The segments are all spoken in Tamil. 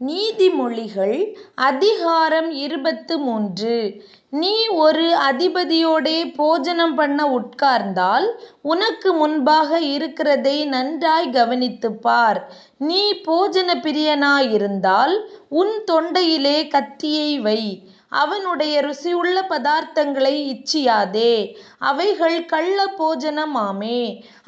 நீதிமொழிகள் அதிகாரம் 23. நீ ஒரு அதிபதியோடே போஜனம் பண்ண உட்கார்ந்தால் உனக்கு முன்பாக இருக்கிறதை நன்றாய் கவனித்துப் பார். நீ போஜன பிரியனாயிருந்தால் உன் தொண்டையிலே கத்தியை வை. அவனுடைய ருசியுள்ள பதார்த்தங்களை இச்சியாதே, அவைகள் கள்ள போஜனமாமே.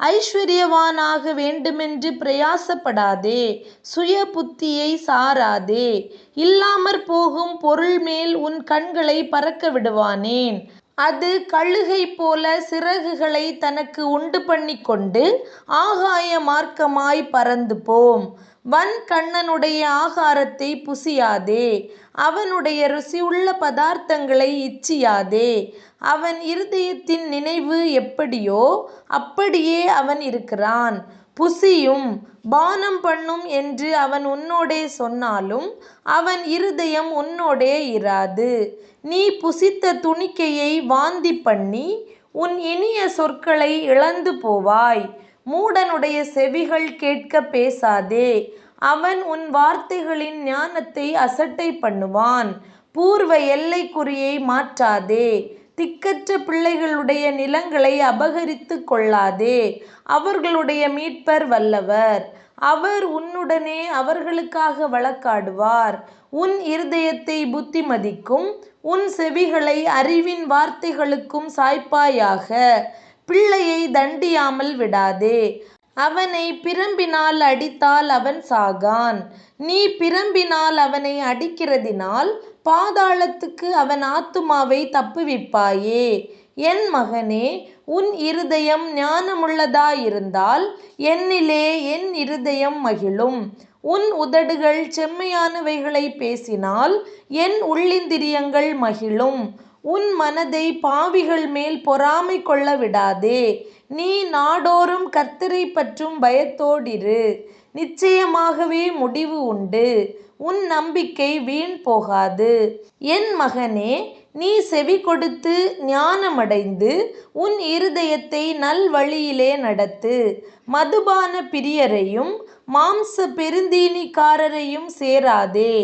ஐசுவரியவானாக வேண்டுமென்று பிரயாசப்படாதே, சுய புத்தியை சாராதே. இல்லாமற் போகும் பொருள்மேல் உன் கண்களை பறக்க விடுவானேன்? அது கழுகை போல சிறகுகளை தனக்கு உண்டுபண்ணிக்கொண்டு ஆகாய மார்க்கமாய் பறந்து போம். வன்கண்ணனுடைய ஆகாரத்தை புசியாதே, அவனுடைய ருசியுள்ள பதார்த்தங்களை இச்சியாதே. அவன் இருதயத்தின் நினைவு எப்படியோ அப்படியே அவன் இருக்கிறான். புசியும் பானம் பண்ணும் என்று அவன் உன்னோடே சொன்னாலும் அவன் இருதயம் உன்னோடே இராது. நீ புசித்த துணிக்கையை வாந்தி பண்ணி உன் இனிய சொற்களை இழந்து போவாய். மூடனுடைய செவிகள் கேட்க பேசாதே, அவன் உன் வார்த்தைகளின் ஞானத்தை அசட்டை பண்ணுவான். பூர்வ எல்லைக்குறியை மாற்றாதே, திக்கற்ற பிள்ளைகளுடைய நிலங்களை அபகரித்துக் கொள்ளாதே. அவர்களுடைய மீட்பர் வல்லவர், அவர் உன்னுடனே அவர்களுக்காக வழக்காடுவார். உன் இருதயத்தை புத்திமதிக்கும் உன் செவிகளை அறிவின் வார்த்தைகளுக்கும் சாய்ப்பாயாக. பிள்ளையை தண்டியாமல் விடாதே, அவனை பிரம்பினால் அடித்தால் அவன் சாகான். நீ பிரம்பினால் அவனை அடிக்கிறதினால் பாதாளத்துக்கு அவன் ஆத்துமாவை தப்புவிப்பாயே. என் மகனே, உன் இருதயம் ஞானமுள்ளதாயிருந்தால் என்னிலே என் இருதயம் மகிழும். உன் உதடுகள் செம்மையானவைகளை பேசினால் என் உள்ளிந்திரியங்கள் மகிழும். உன் மனதை பாவிகள் மேல் பொறாமை கொள்ள விடாதே. நீ நாடோறும் கர்த்தரைப் பற்றும் பயத்தோடிரு, நிச்சயமாகவே முடிவு உண்டு. உன் நம்பிக்கை வீண் போகாது. என் மகனே, நீ செவி கொடுத்து ஞானமடைந்து உன் இருதயத்தை நல்வழியிலே நடத்து. மதுபான பிரியரையும் மாம்ச பெருந்தீனிக்காரரையும் சேராதே.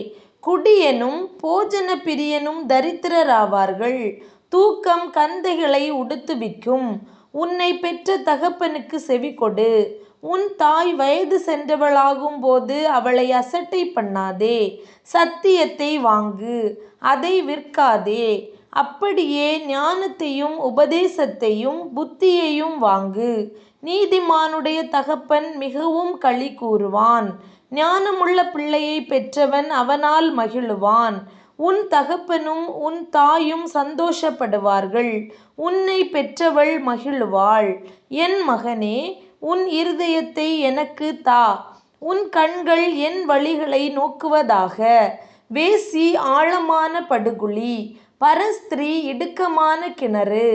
குடியனும் போஜன பிரியனும் தரித்திரராவார்கள். தூக்கம் கந்தைகளை உடுத்துவிக்கும். உன்னை பெற்ற தகப்பனுக்கு செவிகொடு. உன் தாய் வயது சென்றவளாகும் போது அவளை அசட்டை பண்ணாதே. சத்தியத்தை வாங்கு, அதை விற்காதே. அப்படியே ஞானத்தையும் உபதேசத்தையும் புத்தியையும் வாங்கு. நீதிமானுடைய தகப்பன் மிகவும் களி கூறுவான். ஞானமுள்ள பிள்ளையை பெற்றவன் அவனால் மகிழுவான். உன் தகப்பனும் உன் தாயும் சந்தோஷப்படுவார்கள். உன்னை பெற்றவள் மகிழுவாள். என் மகனே, உன் இருதயத்தை எனக்கு தா. உன் கண்கள் என் வழிகளை நோக்குவதாக. வேசி ஆழமான படுகுழி, பரஸ்திரீ இடுக்கமான கிணறு.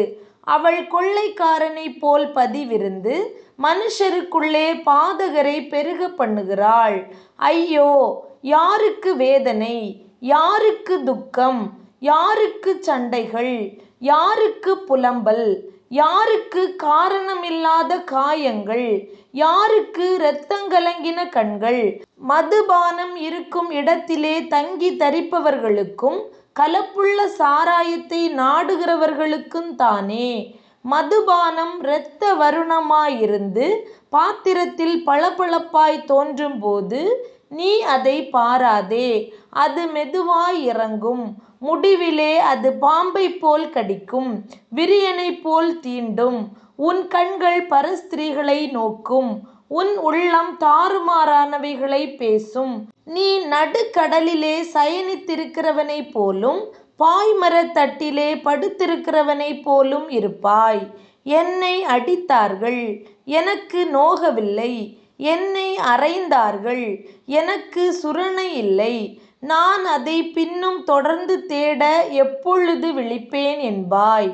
அவள் கொள்ளைக்காரனைப் போல் பதிவிருந்து மனுஷருக்குள்ளே பாதகரை பெருக பண்ணுகிறாள். ஐயோ, யாருக்கு வேதனை, யாருக்கு துக்கம், யாருக்கு சண்டைகள், யாருக்கு புலம்பல், யாருக்கு காரணமில்லாத காயங்கள், யாருக்கு இரத்தங்கலங்கின கண்கள். மதுபானம் இருக்கும் இடத்திலே தங்கி தரிப்பவர்களுக்கும் கலப்புள்ள சாராயத்தை நாடுகிறவர்களுக்கும் தானே. மதுபானம் இரத்த வருணமாயிருந்து பாத்திரத்தில் பளபளப்பாய் தோன்றும்போது நீ அதை பாராதே. அது மெதுவாய் இறங்கும். முடிவிலே அது பாம்பைப் போல் கடிக்கும், விரியனைப் போல் தீண்டும். உன் கண்கள் பரஸ்திரீகளை நோக்கும், உன் உள்ளம் தாறுமாறானவைகளை பேசும். நீ நடுக்கடலிலே சயனித்திருக்கிறவனைப் போலும் பாய்மரத்தட்டிலே படுத்திருக்கிறவனைப் போலும் இருப்பாய். என்னை அடித்தார்கள், எனக்கு நோகவில்லை. என்னை அறைந்தார்கள், எனக்கு சுரணை இல்லை. நான் அதை பின்னும் தொடர்ந்து தேட எப்பொழுது விழிப்பேன் என்பாய்.